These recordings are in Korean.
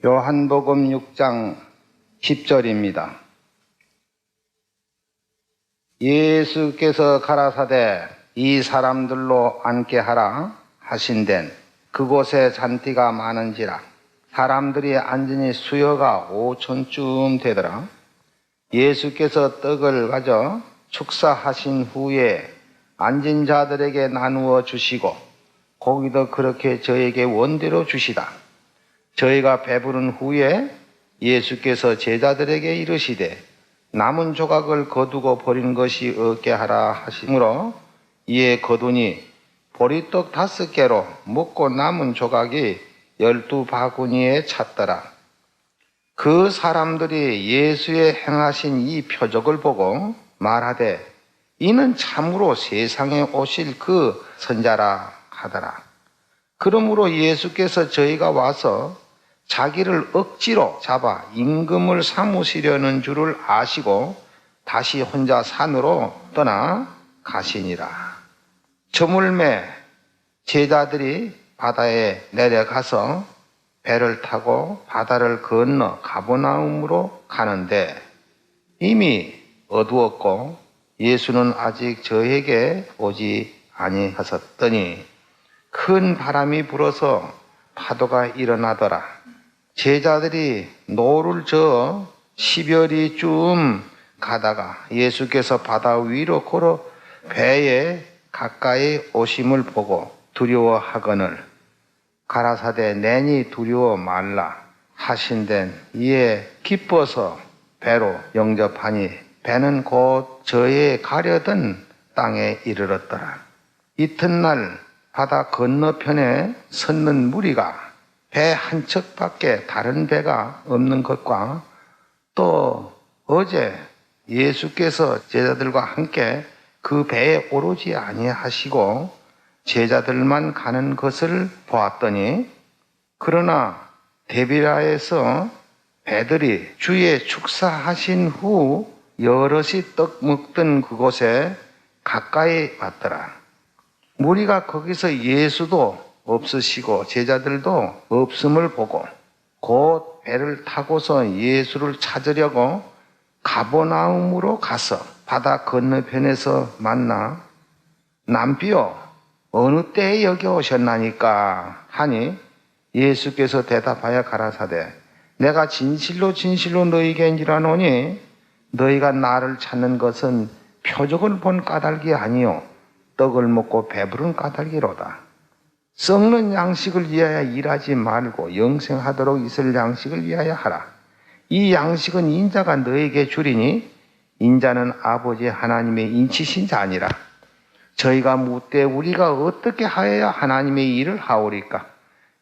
요한복음 6장 10절입니다. 예수께서 가라사대 이 사람들로 앉게 하라 하신덴 그곳에 잔디가 많은지라 사람들이 앉으니 수여가 5천쯤 되더라. 예수께서 떡을 가져 축사하신 후에 앉은 자들에게 나누어 주시고 고기도 그렇게 저에게 원대로 주시다. 저희가 배부른 후에 예수께서 제자들에게 이르시되 남은 조각을 거두고 버린 것이 없게 하라 하시므로 이에 거두니 보리떡 5개로 먹고 남은 조각이 12바구니에 찼더라. 그 사람들이 예수의 행하신 이 표적을 보고 말하되 이는 참으로 세상에 오실 그 선자라 하더라. 그러므로 예수께서 저희가 와서 자기를 억지로 잡아 임금을 삼으시려는 줄을 아시고 다시 혼자 산으로 떠나 가시니라. 저물매 제자들이 바다에 내려가서 배를 타고 바다를 건너 가버나움으로 가는데 이미 어두웠고 예수는 아직 저에게 오지 아니하셨더니 큰 바람이 불어서 파도가 일어나더라. 제자들이 노를 저어 10여리쯤 가다가 예수께서 바다 위로 걸어 배에 가까이 오심을 보고 두려워하거늘 가라사대 내니 두려워 말라 하신덴 이에 기뻐서 배로 영접하니 배는 곧 저에 가려던 땅에 이르렀더라. 이튿날 바다 건너편에 섰는 무리가 배 한 척밖에 다른 배가 없는 것과 또 어제 예수께서 제자들과 함께 그 배에 오르지 아니하시고 제자들만 가는 것을 보았더니 그러나 데비라에서 배들이 주의 축사하신 후 여럿이 떡 먹던 그곳에 가까이 왔더라. 무리가 거기서 예수도 없으시고 제자들도 없음을 보고 곧 배를 타고서 예수를 찾으려고 가버나움으로 가서 바다 건너편에서 만나 남비여 어느 때에 여기 오셨나니까 하니 예수께서 대답하여 가라사대 내가 진실로 진실로 너희에게 이르노니 너희가 나를 찾는 것은 표적을 본 까닭이 아니요 떡을 먹고 배부른 까닭이로다. 썩는 양식을 위하여 일하지 말고 영생하도록 있을 양식을 위하여 하라. 이 양식은 인자가 너에게 주리니 인자는 아버지 하나님의 인치신 자니라. 저희가 묻되 우리가 어떻게 하여야 하나님의 일을 하오리까?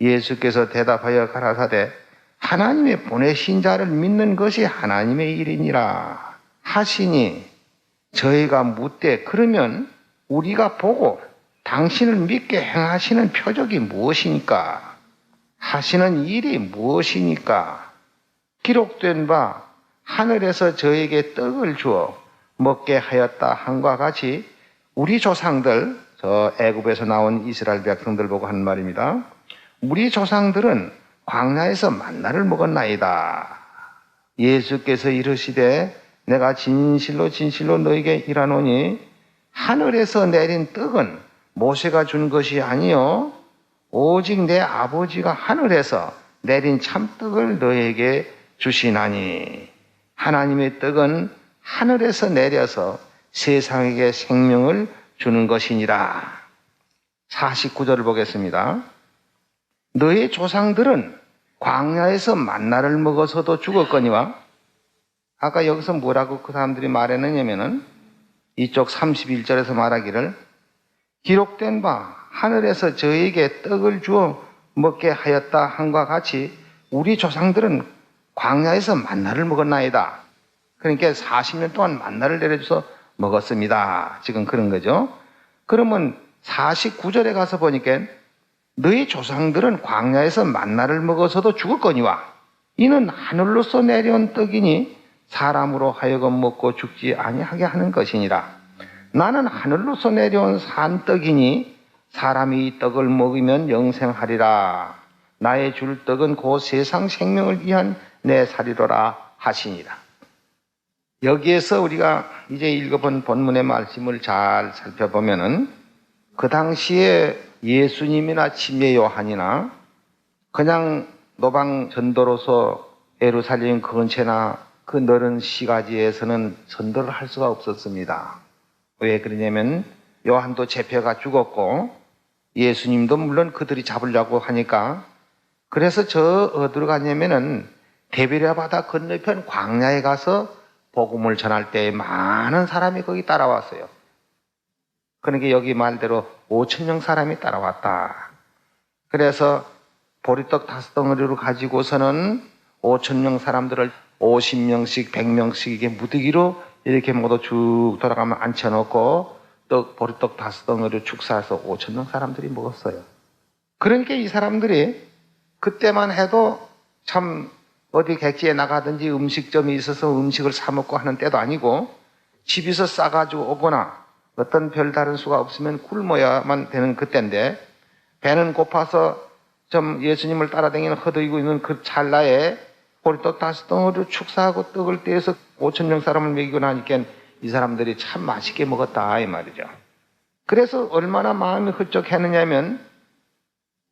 예수께서 대답하여 가라사대 하나님의 보내신 자를 믿는 것이 하나님의 일이니라 하시니 저희가 묻되 그러면 우리가 보고 당신을 믿게 행하시는 표적이 무엇이니까? 하시는 일이 무엇이니까? 기록된 바 하늘에서 저에게 떡을 주어 먹게 하였다 함과 같이 우리 조상들, 저 애굽에서 나온 이스라엘 백성들 보고 하는 말입니다. 우리 조상들은 광야에서 만나를 먹었나이다. 예수께서 이르시되 내가 진실로 진실로 너에게 이르노니 하늘에서 내린 떡은 모세가 준 것이 아니요 오직 내 아버지가 하늘에서 내린 참떡을 너에게 주시나니 하나님의 떡은 하늘에서 내려서 세상에게 생명을 주는 것이니라. 49절을 보겠습니다. 너의 조상들은 광야에서 만나를 먹어서도 죽었거니와 아까 여기서 뭐라고 그 사람들이 말했느냐면은 이쪽 31절에서 말하기를 기록된 바 하늘에서 저에게 떡을 주어 먹게 하였다 함과 같이 우리 조상들은 광야에서 만나를 먹었나이다. 그러니까 40년 동안 만나를 내려줘서 먹었습니다. 지금 그런 거죠. 그러면 49절에 가서 보니까 너희 조상들은 광야에서 만나를 먹어서도 죽었거니와 이는 하늘로서 내려온 떡이니 사람으로 하여금 먹고 죽지 아니하게 하는 것이니라. 나는 하늘로서 내려온 산떡이니 사람이 이 떡을 먹으면 영생하리라. 나의 줄 떡은 곧 세상 생명을 위한 내 살이로라 하시니라. 여기에서 우리가 이제 읽어본 본문의 말씀을 잘 살펴보면은 그 당시에 예수님이나 침례 요한이나 그냥 노방 전도로서 예루살렘 근처나 그 넓은 시가지에서는 전도를 할 수가 없었습니다. 왜 그러냐면 요한도 잡혀가 죽었고 예수님도 물론 그들이 잡으려고 하니까, 그래서 저 어디로 갔냐면은 데베랴 바다 건너편 광야에 가서 복음을 전할 때 많은 사람이 거기 따라왔어요. 그러니까 여기 말대로 5,000명 사람이 따라왔다. 그래서 보리떡 5덩어리로 가지고서는 5,000명 사람들을 50명씩 100명씩 이게 무더기로 이렇게 모두 쭉 돌아가면 앉혀놓고 보리떡 5덩어리로 축사해서 5,000명 사람들이 먹었어요. 그러니까 이 사람들이 그때만 해도 참 어디 객지에 나가든지 음식점이 있어서 음식을 사 먹고 하는 때도 아니고 집에서 싸가지고 오거나 어떤 별다른 수가 없으면 굶어야만 되는 그때인데, 배는 고파서 좀 예수님을 따라다니는 허덕이고 있는 그 찰나에 보리떡 5덩어리로 축사하고 떡을 떼어서 5,000명 사람을 먹이고 나니까 이 사람들이 참 맛있게 먹었다 이 말이죠. 그래서 얼마나 마음이 흡족했느냐면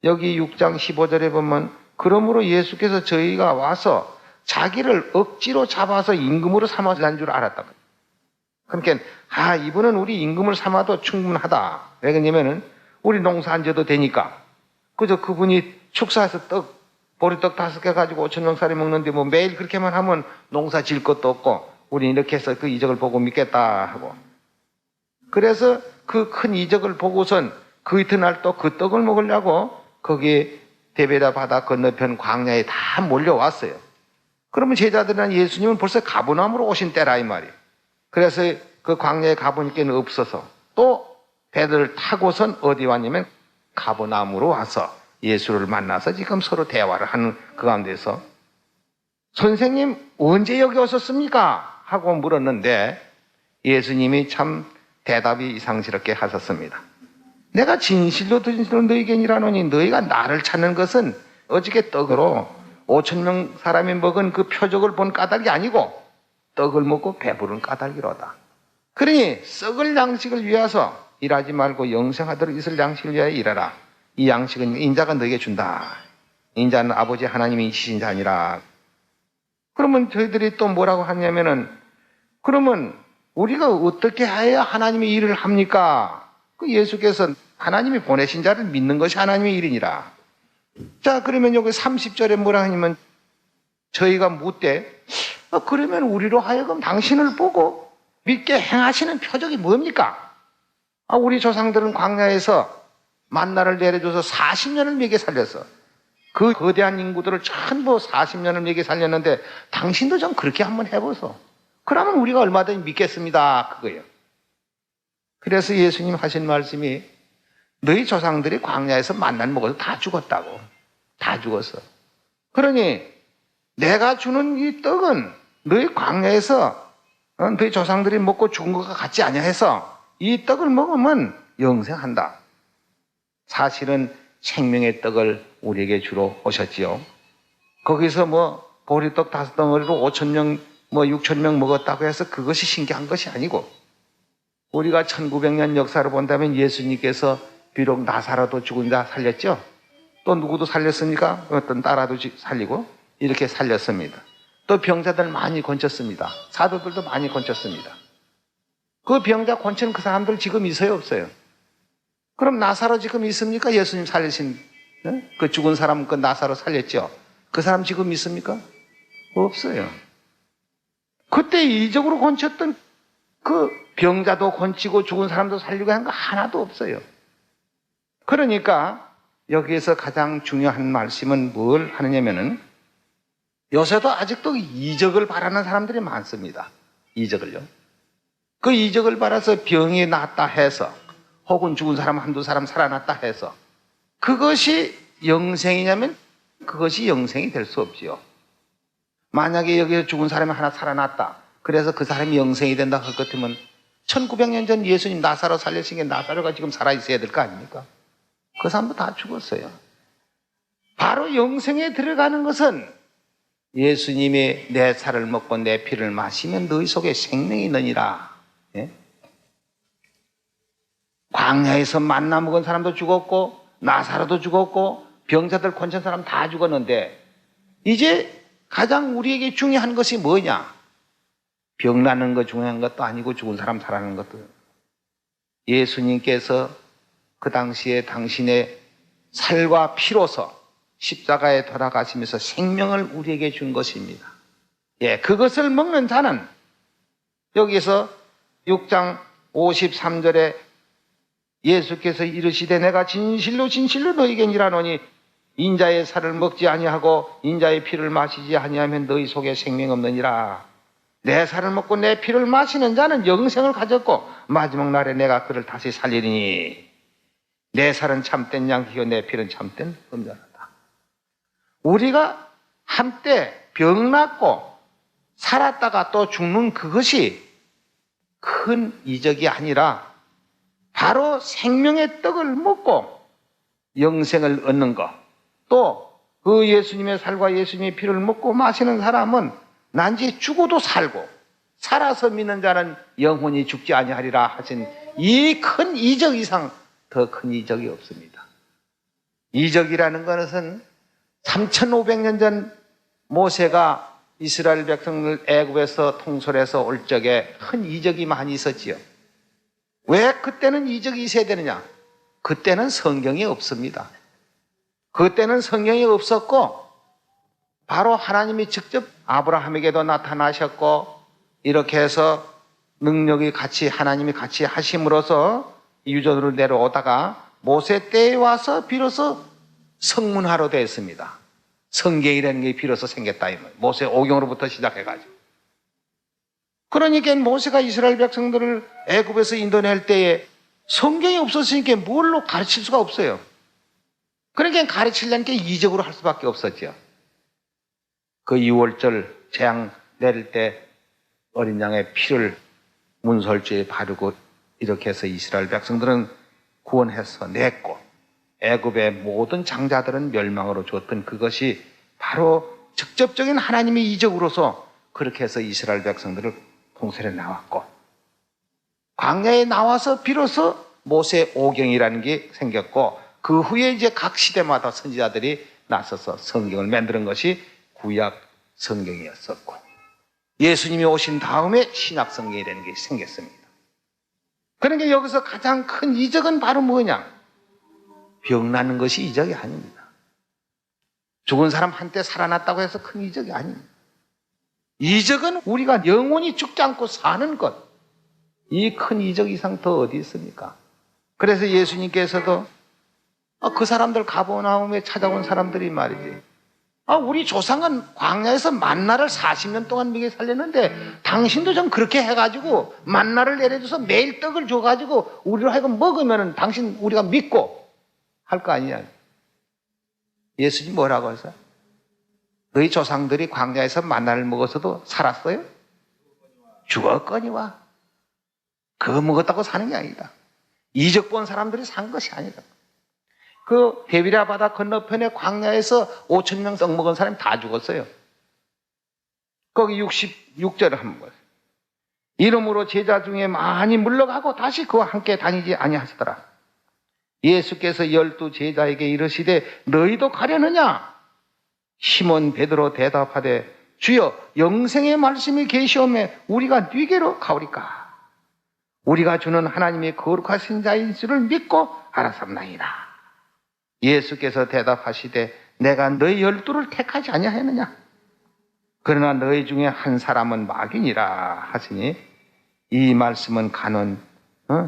여기 6장 15절에 보면 그러므로 예수께서 저희가 와서 자기를 억지로 잡아서 임금으로 삼았는 줄 알았다. 그러니까 이분은 우리 임금을 삼아도 충분하다. 왜 그러냐면은 우리 농사 안 져도 되니까. 그저 그분이 축사해서 보리떡 5개 가지고 5,000명 살이 먹는데 뭐 매일 그렇게만 하면 농사 질 것도 없고 우리 이렇게 해서 그 이적을 보고 믿겠다 하고. 그래서 그 큰 이적을 보고선 그 이튿날 또 그 떡을 먹으려고 거기 데베랴 바다 건너편 광야에 다 몰려왔어요. 그러면 제자들은 예수님은 벌써 가버나움으로 오신 때라 이 말이에요. 그래서 그 광야에 가보니까 없어서 또 배를 타고선 어디 왔냐면 가버나움으로 와서 예수를 만나서 지금 서로 대화를 하는 그 가운데서 선생님 언제 여기 오셨습니까? 하고 물었는데 예수님이 참 대답이 이상스럽게 하셨습니다. 내가 진실로 너희에게 이르노니 너희가 나를 찾는 것은 어저께 떡으로 5,000명 사람이 먹은 그 표적을 본 까닭이 아니고 떡을 먹고 배부른 까닭이로다. 그러니 썩을 양식을 위해서 일하지 말고 영생하도록 있을 양식을 위하여 일하라. 이 양식은 인자가 너에게 준다. 인자는 아버지 하나님이 이시신 자니라. 그러면 저희들이 또 뭐라고 하냐면은 그러면 우리가 어떻게 해야 하나님의 일을 합니까? 그 예수께서 하나님이 보내신 자를 믿는 것이 하나님의 일이니라. 자, 그러면 여기 30절에 뭐라 하냐면 저희가 묻되 그러면 우리로 하여금 당신을 보고 믿게 행하시는 표적이 뭡니까? 우리 조상들은 광야에서 만나를 내려줘서 40년을 먹여 살렸어. 그 거대한 인구들을 전부 40년을 먹여 살렸는데 당신도 좀 그렇게 한번 해보소. 그러면 우리가 얼마든지 믿겠습니다. 그거예요. 그래서 예수님 하신 말씀이 너희 조상들이 광야에서 만나를 먹어서 다 죽었다고. 다 죽었어. 그러니 내가 주는 이 떡은 너희 광야에서 너희 조상들이 먹고 죽은 것과 같지 아니해서 이 떡을 먹으면 영생한다. 사실은 생명의 떡을 우리에게 주러 오셨지요. 거기서 보리떡 5덩어리로 5,000명 6,000명 먹었다고 해서 그것이 신기한 것이 아니고 우리가 1900년 역사를 본다면 예수님께서 비록 나사로도 죽은 자 살렸죠. 또 누구도 살렸습니까? 어떤 딸아도 살리고 이렇게 살렸습니다. 또 병자들 많이 건졌습니다. 사도들도 많이 건졌습니다. 그 병자 건치는 그 사람들 지금 있어요, 없어요? 그럼 나사로 지금 있습니까? 예수님 살리신 그 죽은 사람 그 나사로 살렸죠. 그 사람 지금 있습니까? 없어요. 그때 이적으로 건쳤던 그 병자도 건치고 죽은 사람도 살리고 한 거 하나도 없어요. 그러니까 여기에서 가장 중요한 말씀은 뭘 하느냐면은 요새도 아직도 이적을 바라는 사람들이 많습니다. 이적을요. 그 이적을 바라서 병이 낫다 해서 혹은 죽은 사람 한두 사람 살아났다 해서 그것이 영생이냐면 그것이 영생이 될 수 없지요. 만약에 여기서 죽은 사람이 하나 살아났다. 그래서 그 사람이 영생이 된다 할 것 같으면 1900년 전 예수님 나사로 살리신 게 나사로가 지금 살아있어야 될 거 아닙니까? 그 사람도 다 죽었어요. 바로 영생에 들어가는 것은 예수님이 내 살을 먹고 내 피를 마시면 너희 속에 생명이 있느니라. 예? 광야에서 만나 먹은 사람도 죽었고 나사로도 죽었고 병자들 권천 사람 다 죽었는데 이제 가장 우리에게 중요한 것이 뭐냐? 병 나는 거 중요한 것도 아니고 죽은 사람 살아나는 것도. 예수님께서 그 당시에 당신의 살과 피로서 십자가에 돌아가시면서 생명을 우리에게 준 것입니다. 예, 그것을 먹는 자는 여기서 6장 53절에 예수께서 이르시되 내가 진실로 진실로 너희에게 이르노니 인자의 살을 먹지 아니하고 인자의 피를 마시지 아니하면 너희 속에 생명 없느니라. 내 살을 먹고 내 피를 마시는 자는 영생을 가졌고 마지막 날에 내가 그를 다시 살리리니 내 살은 참된 양이요 내 피는 참된 음자라다. 우리가 한때 병났고 살았다가 또 죽는 그것이 큰 이적이 아니라 바로 생명의 떡을 먹고 영생을 얻는 것. 또 그 예수님의 살과 예수님의 피를 먹고 마시는 사람은 난지 죽어도 살고 살아서 믿는 자는 영원히 죽지 아니하리라 하신 이 큰 이적 이상 더 큰 이적이 없습니다. 이적이라는 것은 3500년 전 모세가 이스라엘 백성을 애굽에서 통솔해서 올 적에 큰 이적이 많이 있었지요. 왜 그때는 이적이 있어야 되느냐? 그때는 성경이 없습니다. 그때는 성경이 없었고 바로 하나님이 직접 아브라함에게도 나타나셨고 이렇게 해서 능력이 같이 하나님이 같이 하심으로써 유전으로 내려오다가 모세 때에 와서 비로소 성문화로 되었습니다. 성경이라는 게 비로소 생겼다. 모세 오경으로부터 시작해가지고. 그러니까 모세가 이스라엘 백성들을 애굽에서 인도낼 때에 성경이 없었으니까 뭘로 가르칠 수가 없어요. 그러니까 가르치려는 게 이적으로 할 수밖에 없었죠. 그 6월절 재앙 내릴 때 어린 양의 피를 문설주에 바르고 이렇게 해서 이스라엘 백성들은 구원해서 냈고 애굽의 모든 장자들은 멸망으로 줬던 그것이 바로 직접적인 하나님의 이적으로서 그렇게 해서 이스라엘 백성들을 통솔해 나왔고 광야에 나와서 비로소 모세 오경이라는 게 생겼고 그 후에 이제 각 시대마다 선지자들이 나서서 성경을 만드는 것이 구약 성경이었었고 예수님이 오신 다음에 신약 성경이라는 게 생겼습니다. 그러니까 여기서 가장 큰 이적은 바로 뭐냐? 병 나는 것이 이적이 아닙니다. 죽은 사람 한때 살아났다고 해서 큰 이적이 아닙니다. 이적은 우리가 영원히 죽지 않고 사는 것. 이 큰 이적 이상 더 어디 있습니까? 그래서 예수님께서도 그 사람들 가버나움에 찾아온 사람들이 말이지. 우리 조상은 광야에서 만나를 40년 동안 먹여 살렸는데 당신도 좀 그렇게 해가지고 만나를 내려줘서 매일 떡을 줘가지고 우리로 하여금 먹으면 당신 우리가 믿고 할 거 아니냐. 예수님 뭐라고 했어요? 너희 조상들이 광야에서 만나를 먹어서도 살았어요? 죽었거니와. 그거 먹었다고 사는 게 아니다. 이적 본 사람들이 산 것이 아니다. 그 데비라 바다 건너편에 광야에서 5,000명 떡 먹은 사람이 다 죽었어요. 거기 66절을 한번 보세요. 이름으로 제자 중에 많이 물러가고 다시 그와 함께 다니지 아니하시더라. 예수께서 12 제자에게 이르시되 너희도 가려느냐? 시몬 베드로 대답하되 주여 영생의 말씀이 계시오매 우리가 네게로 가오리까? 우리가 주는 하나님의 거룩하신 자인 줄을 믿고 알았습나이다. 예수께서 대답하시되 내가 너희 12를 택하지 아니하였느냐? 그러나 너희 중에 한 사람은 마귀니라 하시니 이 말씀은 가는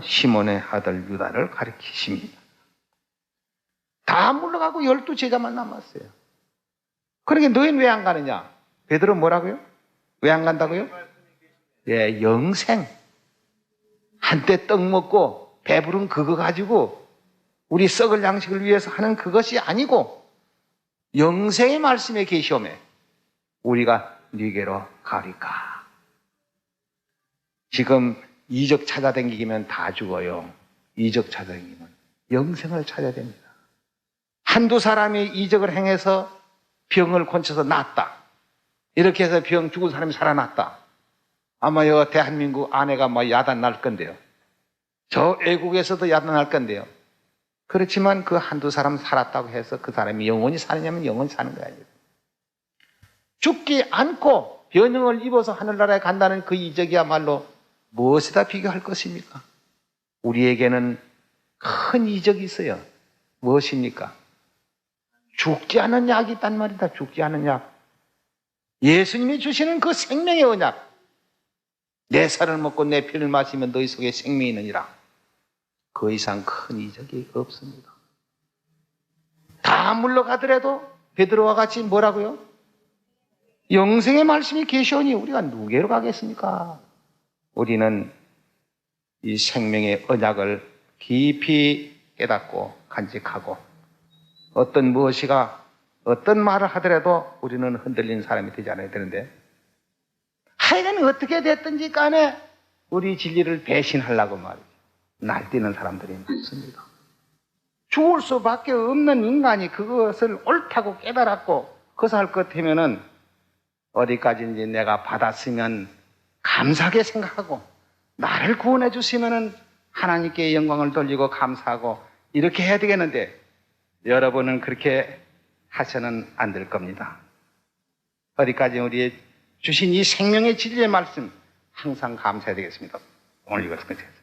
시몬의 아들 유다를 가리키십니다. 다 물러가고 12 제자만 남았어요. 그러니까 너희는 왜 안 가느냐? 베드로 뭐라고요? 왜 안 간다고요? 예, 영생. 한때 떡 먹고 배부른 그거 가지고 우리 썩을 양식을 위해서 하는 그것이 아니고 영생의 말씀에 계시오매 우리가 네게로 가리까. 지금 이적 찾아다니기면 다 죽어요. 이적 찾아다니면 영생을 찾아야 됩니다. 한두 사람이 이적을 행해서 병을 고쳐서 낫다. 이렇게 해서 병 죽은 사람이 살아났다. 아마 여 대한민국 아내가 뭐 야단 날 건데요. 저 외국에서도 야단 날 건데요. 그렇지만 그 한두 사람 살았다고 해서 그 사람이 영원히 사느냐면 영원히 사는 거예요. 죽지 않고 변형을 입어서 하늘나라에 간다는 그 이적이야말로 무엇에다 비교할 것입니까? 우리에게는 큰 이적이 있어요. 무엇입니까? 죽지 않은 약이 있단 말이다. 죽지 않은 약. 예수님이 주시는 그 생명의 언약. 내 살을 먹고 내 피를 마시면 너희 속에 생명이 있느니라. 그 이상 큰 이적이 없습니다. 다 물러가더라도 베드로와 같이 뭐라고요? 영생의 말씀이 계시오니 우리가 누구에게로 가겠습니까? 우리는 이 생명의 언약을 깊이 깨닫고 간직하고 어떤 무엇이가 어떤 말을 하더라도 우리는 흔들리는 사람이 되지 않아야 되는데 하여간 어떻게 됐든지 간에 우리 진리를 배신하려고 말이죠. 날뛰는 사람들이 많습니다. 죽을 수밖에 없는 인간이 그것을 옳다고 깨달았고 그것을 할 것 같으면은 어디까지인지 내가 받았으면 감사하게 생각하고 나를 구원해 주시면은 하나님께 영광을 돌리고 감사하고 이렇게 해야 되겠는데 여러분은 그렇게 하셔는 안 될 겁니다. 어디까지 우리의 주신 이 생명의 진리의 말씀 항상 감사해야 되겠습니다. 오늘 이것은 끝이에요.